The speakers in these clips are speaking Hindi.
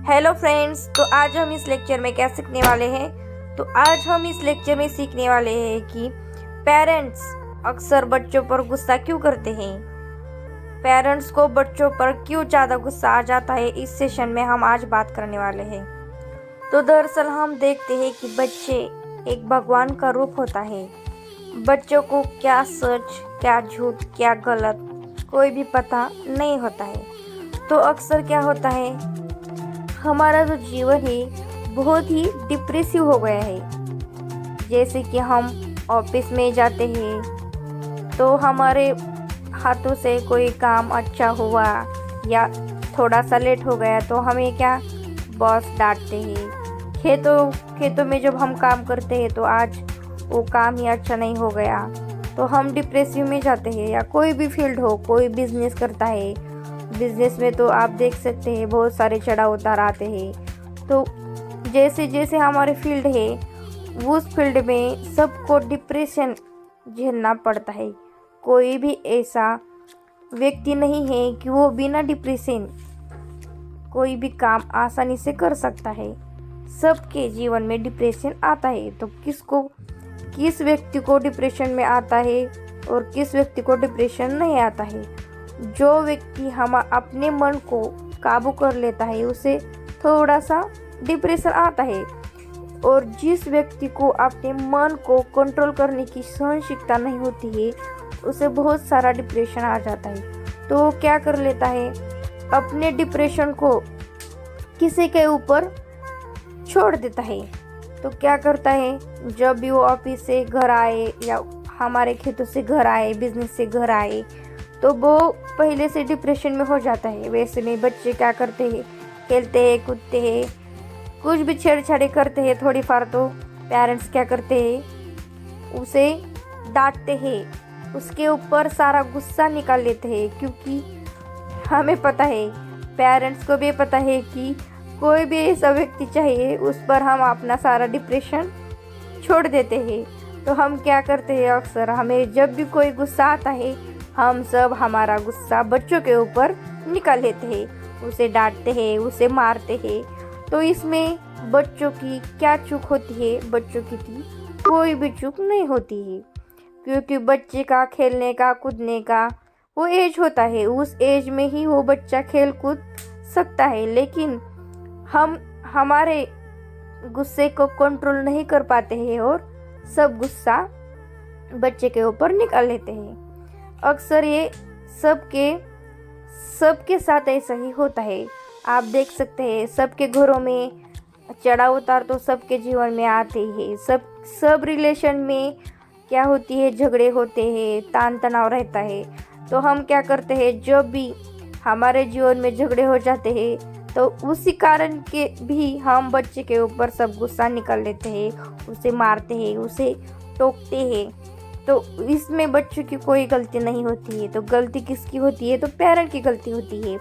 हेलो फ्रेंड्स, तो आज हम इस लेक्चर में क्या सीखने वाले हैं। तो आज हम इस लेक्चर में सीखने वाले हैं कि पेरेंट्स अक्सर बच्चों पर गुस्सा क्यों करते हैं। पेरेंट्स को बच्चों पर क्यों ज़्यादा गुस्सा आ जाता है, इस सेशन में हम आज बात करने वाले हैं। तो दरअसल हम देखते हैं कि बच्चे एक भगवान का रूप होता है। बच्चों को क्या सच, क्या झूठ, क्या गलत कोई भी पता नहीं होता है। तो अक्सर क्या होता है, हमारा जो जीवन है बहुत ही डिप्रेसिव हो गया है। जैसे कि हम ऑफिस में जाते हैं तो हमारे हाथों से कोई काम अच्छा हुआ या थोड़ा सा लेट हो गया तो हमें क्या बॉस डांटते हैं। खेतों में जब हम काम करते हैं तो आज वो काम ही अच्छा नहीं हो गया तो हम डिप्रेसिव में जाते हैं। या कोई भी फील्ड हो, कोई बिजनेस करता है, बिजनेस में तो आप देख सकते हैं बहुत सारे चढ़ाव उतार आते हैं। तो जैसे जैसे हमारे फील्ड है उस फील्ड में सबको डिप्रेशन झेलना पड़ता है। कोई भी ऐसा व्यक्ति नहीं है कि वो बिना डिप्रेशन कोई भी काम आसानी से कर सकता है। सबके जीवन में डिप्रेशन आता है। तो किस व्यक्ति को डिप्रेशन में आता है और किस व्यक्ति को डिप्रेशन नहीं आता है। जो व्यक्ति हम अपने मन को काबू कर लेता है उसे थोड़ा सा डिप्रेशन आता है, और जिस व्यक्ति को अपने मन को कंट्रोल करने की सहनशीलता नहीं होती है उसे बहुत सारा डिप्रेशन आ जाता है। तो वो क्या कर लेता है, अपने डिप्रेशन को किसी के ऊपर छोड़ देता है। तो क्या करता है, जब भी वो ऑफिस से घर आए या हमारे खेतों से घर आए, बिजनेस से घर आए, तो वो पहले से डिप्रेशन में हो जाता है। वैसे में बच्चे क्या करते हैं, खेलते हैं, कूदते हैं, कुछ भी छेड़छाड़ी करते हैं थोड़ी फार, तो पेरेंट्स क्या करते हैं, उसे डांटते हैं, उसके ऊपर सारा गुस्सा निकाल लेते हैं। क्योंकि हमें पता है, पेरेंट्स को भी पता है कि कोई भी ऐसा व्यक्ति चाहिए उस पर हम अपना सारा डिप्रेशन छोड़ देते हैं। तो हम क्या करते हैं, अक्सर हमें जब भी कोई गुस्सा आता है हम सब हमारा गुस्सा बच्चों के ऊपर निकाल लेते हैं, उसे डांटते हैं, उसे मारते हैं। तो इसमें बच्चों की क्या चूक होती है, बच्चों की कोई भी चूक नहीं होती है। क्योंकि बच्चे का खेलने का, कूदने का वो एज होता है, उस एज में ही वो बच्चा खेल कूद सकता है। लेकिन हम हमारे गुस्से को कंट्रोल नहीं कर पाते हैं और सब गुस्सा बच्चे के ऊपर निकाल लेते हैं। अक्सर ये सबके साथ ऐसा ही होता है। आप देख सकते हैं सबके घरों में चढ़ाव उतार तो सबके जीवन में आते ही है। सब रिलेशन में क्या होती है, झगड़े होते हैं, तान तनाव रहता है। तो हम क्या करते हैं, जब भी हमारे जीवन में झगड़े हो जाते हैं तो उसी कारण के भी हम बच्चे के ऊपर सब गुस्सा निकाल लेते हैं, उसे मारते हैं, उसे टोकते हैं। तो इसमें बच्चों की कोई गलती नहीं होती है। तो गलती किसकी होती है, तो पेरेंट की गलती होती है।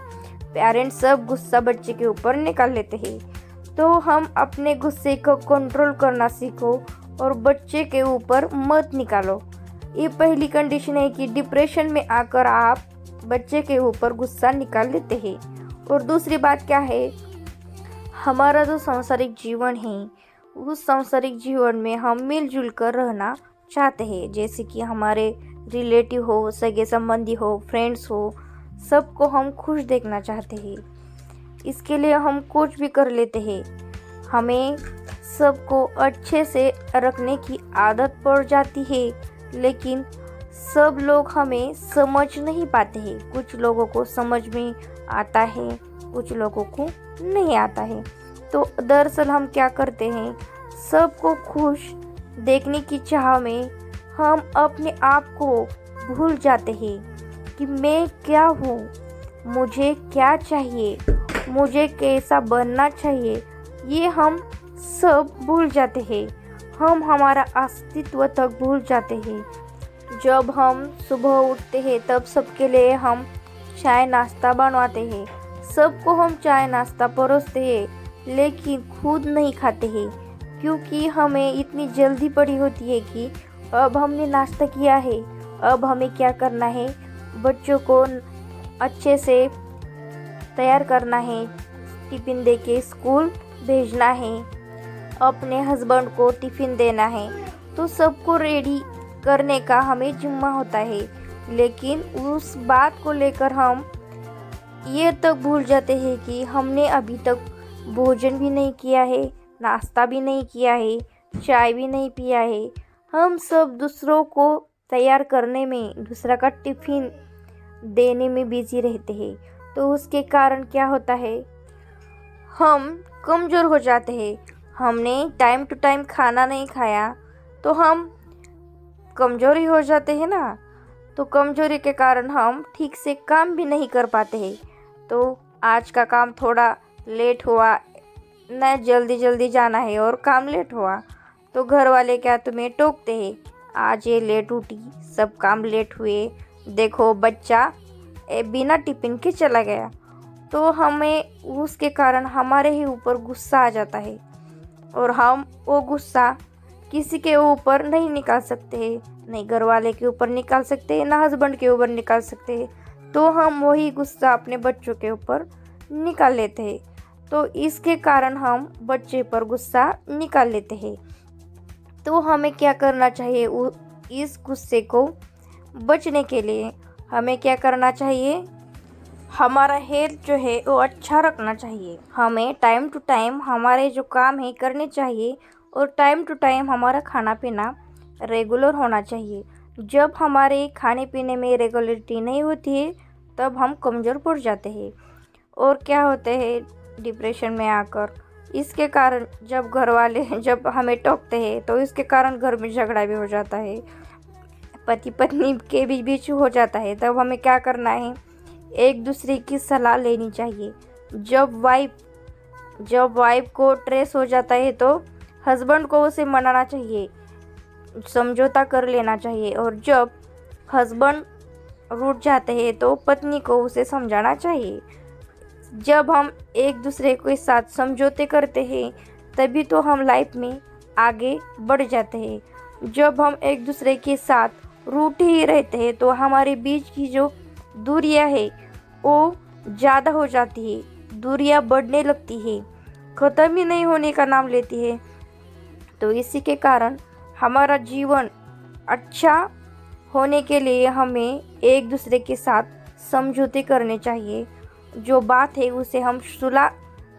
पेरेंट सब गुस्सा बच्चे के ऊपर निकाल लेते हैं। तो हम अपने गुस्से को कंट्रोल करना सीखो और बच्चे के ऊपर मत निकालो। ये पहली कंडीशन है कि डिप्रेशन में आकर आप बच्चे के ऊपर गुस्सा निकाल लेते हैं। और दूसरी बात क्या है, हमारा जो सांसारिक जीवन है उस सांसारिक जीवन में हम मिलजुल कर रहना चाहते हैं। जैसे कि हमारे रिलेटिव हो, सगे संबंधी हो, फ्रेंड्स हो, सबको हम खुश देखना चाहते हैं। इसके लिए हम कुछ भी कर लेते हैं। हमें सबको अच्छे से रखने की आदत पड़ जाती है, लेकिन सब लोग हमें समझ नहीं पाते हैं। कुछ लोगों को समझ में आता है, कुछ लोगों को नहीं आता है। तो दरअसल हम क्या करते हैं, सबको खुश देखने की चाह में हम अपने आप को भूल जाते हैं कि मैं क्या हूँ, मुझे क्या चाहिए, मुझे कैसा बनना चाहिए, ये हम सब भूल जाते हैं। हम हमारा अस्तित्व तक भूल जाते हैं। जब हम सुबह उठते हैं तब सबके लिए हम चाय नाश्ता बनवाते हैं, सबको हम चाय नाश्ता परोसते हैं, लेकिन खुद नहीं खाते हैं। क्योंकि हमें इतनी जल्दी पड़ी होती है कि अब हमने नाश्ता किया है, अब हमें क्या करना है, बच्चों को अच्छे से तैयार करना है, टिफ़िन दे के स्कूल भेजना है, अपने हस्बैंड को टिफ़िन देना है, तो सबको रेडी करने का हमें जिम्मा होता है। लेकिन उस बात को लेकर हम ये तक भूल जाते हैं कि हमने अभी तक भोजन भी नहीं किया है, नाश्ता भी नहीं किया है, चाय भी नहीं पिया है। हम सब दूसरों को तैयार करने में, दूसरा का टिफ़िन देने में बिजी रहते हैं। तो उसके कारण क्या होता है, हम कमज़ोर हो जाते हैं। हमने टाइम टू टाइम खाना नहीं खाया तो हम कमज़ोरी हो जाते हैं ना। तो कमज़ोरी के कारण हम ठीक से काम भी नहीं कर पाते हैं। तो आज का काम थोड़ा लेट हुआ न, जल्दी जल्दी जाना है और काम लेट हुआ तो घर वाले क्या तुम्हें टोकते हैं, आज ये लेट उठी, सब काम लेट हुए, देखो बच्चा बिना टिफ़िन के चला गया। तो हमें उसके कारण हमारे ही ऊपर गुस्सा आ जाता है और हम वो गुस्सा किसी के ऊपर नहीं निकाल सकते हैं, नहीं घर वाले के ऊपर निकाल सकते हैं, ना हस्बैंड के ऊपर निकाल सकते हैं। तो हम वही गुस्सा अपने बच्चों के ऊपर निकाल लेते हैं। तो इसके कारण हम बच्चे पर गुस्सा निकाल लेते हैं। तो हमें क्या करना चाहिए, इस गुस्से को बचने के लिए हमें क्या करना चाहिए, हमारा हेल्थ जो है वो अच्छा रखना चाहिए। हमें टाइम टू टाइम हमारे जो काम है करने चाहिए और टाइम टू टाइम हमारा खाना पीना रेगुलर होना चाहिए। जब हमारे खाने पीने में रेगुलरिटी नहीं होती है तब हम कमज़ोर पड़ जाते हैं और क्या होते हैं डिप्रेशन में आकर। इसके कारण जब घर वाले जब हमें टोकते हैं तो इसके कारण घर में झगड़ा भी हो जाता है, पति पत्नी के बीच हो जाता है। तब हमें क्या करना है, एक दूसरे की सलाह लेनी चाहिए। जब वाइफ को स्ट्रेस हो जाता है तो हस्बैंड को उसे मनाना चाहिए, समझौता कर लेना चाहिए। और जब हस्बैंड रूठ जाते हैं तो पत्नी को उसे समझाना चाहिए। जब हम एक दूसरे के साथ समझौते करते हैं तभी तो हम लाइफ में आगे बढ़ जाते हैं। जब हम एक दूसरे के साथ रूठे ही रहते हैं तो हमारे बीच की जो दूरियां है वो ज़्यादा हो जाती है, दूरियां बढ़ने लगती है, ख़त्म ही नहीं होने का नाम लेती है। तो इसी के कारण हमारा जीवन अच्छा होने के लिए हमें एक दूसरे के साथ समझौते करने चाहिए। जो बात है उसे हम सुलह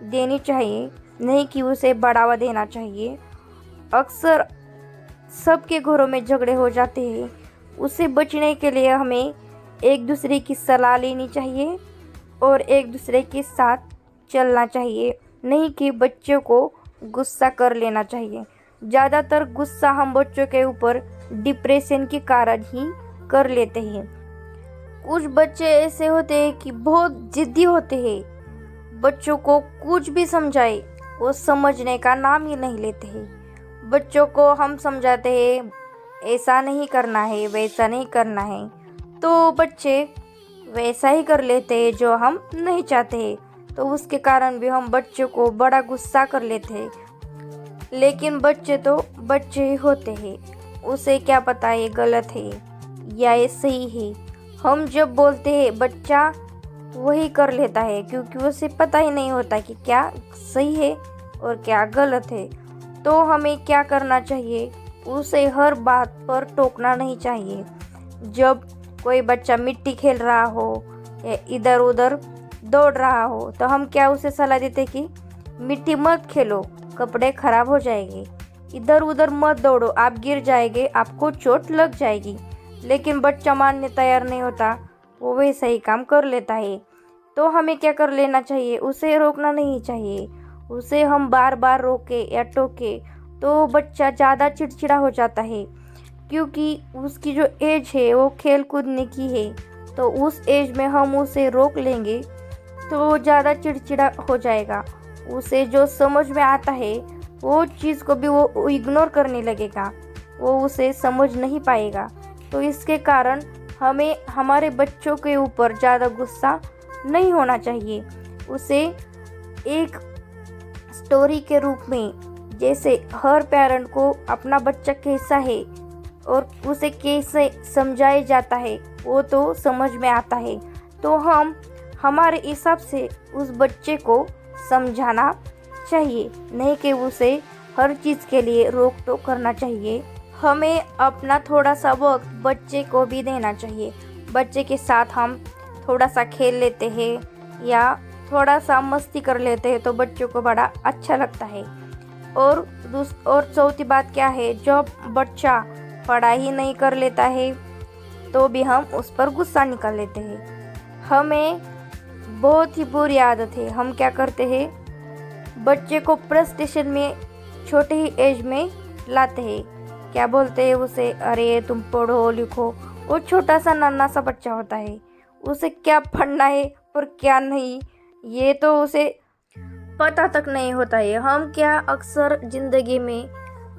देनी चाहिए, नहीं कि उसे बढ़ावा देना चाहिए। अक्सर सबके घरों में झगड़े हो जाते हैं, उससे बचने के लिए हमें एक दूसरे की सलाह लेनी चाहिए और एक दूसरे के साथ चलना चाहिए, नहीं कि बच्चों को गुस्सा कर लेना चाहिए। ज़्यादातर गुस्सा हम बच्चों के ऊपर डिप्रेशन के कारण ही कर लेते हैं। कुछ बच्चे ऐसे होते हैं कि बहुत ज़िद्दी होते हैं, बच्चों को कुछ भी समझाए वो समझने का नाम ही नहीं लेते हैं। बच्चों को हम समझाते हैं ऐसा नहीं करना है, वैसा नहीं करना है, तो बच्चे वैसा ही कर लेते हैं जो हम नहीं चाहते हैं। तो उसके कारण भी हम बच्चों को बड़ा गुस्सा कर लेते हैं। लेकिन बच्चे तो बच्चे ही होते हैं, उसे क्या पता ये गलत है या ये सही है। हम जब बोलते हैं बच्चा वही कर लेता है, क्योंकि उसे पता ही नहीं होता कि क्या सही है और क्या गलत है। तो हमें क्या करना चाहिए, उसे हर बात पर टोकना नहीं चाहिए। जब कोई बच्चा मिट्टी खेल रहा हो या इधर उधर दौड़ रहा हो तो हम क्या उसे सलाह देते कि मिट्टी मत खेलो, कपड़े खराब हो जाएंगे, इधर उधर मत दौड़ो, आप गिर जाएंगे, आपको चोट लग जाएगी। लेकिन बच्चा मानने तैयार नहीं होता, वो वैसा ही काम कर लेता है। तो हमें क्या कर लेना चाहिए, उसे रोकना नहीं चाहिए। उसे हम बार बार रोके या टोके तो बच्चा ज़्यादा चिड़चिड़ा हो जाता है, क्योंकि उसकी जो एज है वो खेल कूदने की है। तो उस एज में हम उसे रोक लेंगे तो ज़्यादा चिड़चिड़ा हो जाएगा। उसे जो समझ में आता है वो चीज़ को भी वो इग्नोर करने लगेगा, वो उसे समझ नहीं पाएगा। तो इसके कारण हमें हमारे बच्चों के ऊपर ज़्यादा गुस्सा नहीं होना चाहिए। उसे एक स्टोरी के रूप में, जैसे हर पेरेंट को अपना बच्चा कैसा है और उसे कैसे समझाया जाता है वो तो समझ में आता है। तो हम हमारे हिसाब से उस बच्चे को समझाना चाहिए, नहीं कि उसे हर चीज़ के लिए रोक टोक करना चाहिए। हमें अपना थोड़ा सा वक्त बच्चे को भी देना चाहिए। बच्चे के साथ हम थोड़ा सा खेल लेते हैं या थोड़ा सा मस्ती कर लेते हैं तो बच्चों को बड़ा अच्छा लगता है। और चौथी बात क्या है, जब बच्चा पढ़ाई नहीं कर लेता है तो भी हम उस पर गुस्सा निकाल लेते हैं। हमें बहुत ही बुरी आदत है, हम क्या करते हैं, बच्चे को फ्रस्ट्रेशन में छोटे ही एज में लाते हैं। क्या बोलते हैं उसे, अरे तुम पढ़ो लिखो। वो छोटा सा नन्हा सा बच्चा होता है, उसे क्या पढ़ना है और क्या नहीं ये तो उसे पता तक नहीं होता है। हम क्या अक्सर ज़िंदगी में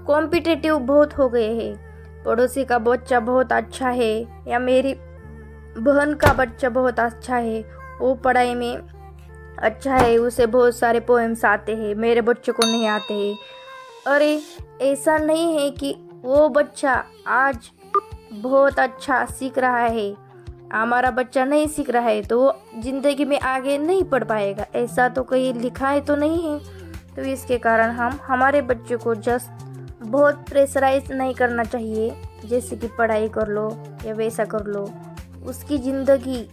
कॉम्पिटिटिव बहुत हो गए हैं। पड़ोसी का बच्चा बहुत अच्छा है या मेरी बहन का बच्चा बहुत अच्छा है, वो पढ़ाई में अच्छा है, उसे बहुत सारे पोएम्स आते हैं, मेरे बच्चे को नहीं आते हैं। अरे ऐसा नहीं है कि वो बच्चा आज बहुत अच्छा सीख रहा है, हमारा बच्चा नहीं सीख रहा है तो वो ज़िंदगी में आगे नहीं पढ़ पाएगा, ऐसा तो कहीं लिखा है तो नहीं है। तो इसके कारण हम हमारे बच्चों को जस्ट बहुत प्रेशराइज नहीं करना चाहिए, जैसे कि पढ़ाई कर लो या वैसा कर लो। उसकी ज़िंदगी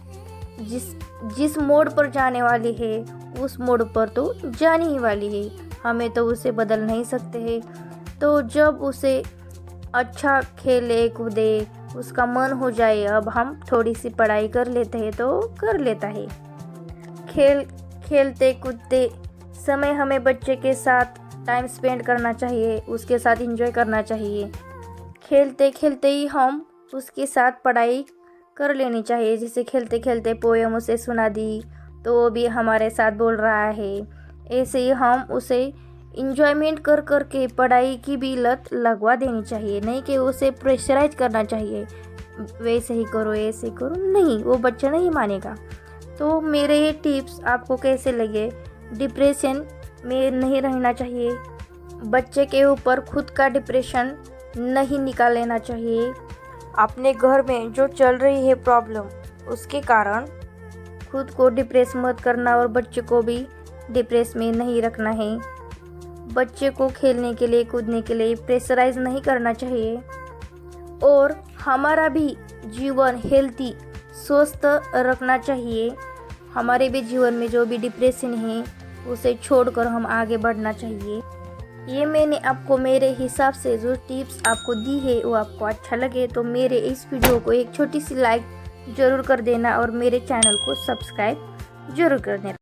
जिस मोड़ पर जाने वाली है उस मोड़ पर तो जानी ही वाली है, हमें तो उसे बदल नहीं सकते हैं। तो जब उसे अच्छा खेले कूदे, उसका मन हो जाए अब हम थोड़ी सी पढ़ाई कर लेते हैं तो कर लेता है। खेलते कूदते समय हमें बच्चे के साथ टाइम स्पेंड करना चाहिए, उसके साथ एंजॉय करना चाहिए। खेलते खेलते ही हम उसके साथ पढ़ाई कर लेनी चाहिए। जैसे खेलते खेलते पोएम उसे सुना दी तो वो भी हमारे साथ बोल रहा है, ऐसे ही हम उसे इंजॉयमेंट कर कर के पढ़ाई की भी लत लगवा देनी चाहिए, नहीं कि उसे प्रेशराइज करना चाहिए, वैसे ही करो ऐसे करो, नहीं, वो बच्चा नहीं मानेगा। तो मेरे ये टिप्स आपको कैसे लगे? डिप्रेशन में नहीं रहना चाहिए, बच्चे के ऊपर खुद का डिप्रेशन नहीं निकाल लेना चाहिए। अपने घर में जो चल रही है प्रॉब्लम, उसके कारण खुद को डिप्रेस मत करना और बच्चे को भी डिप्रेस में नहीं रखना है। बच्चे को खेलने के लिए कूदने के लिए प्रेशराइज नहीं करना चाहिए और हमारा भी जीवन हेल्थी स्वस्थ रखना चाहिए। हमारे भी जीवन में जो भी डिप्रेशन है उसे छोड़कर हम आगे बढ़ना चाहिए। ये मैंने आपको मेरे हिसाब से जो टिप्स आपको दी है वो आपको अच्छा लगे तो मेरे इस वीडियो को एक छोटी सी लाइक ज़रूर कर देना और मेरे चैनल को सब्सक्राइब ज़रूर कर देना।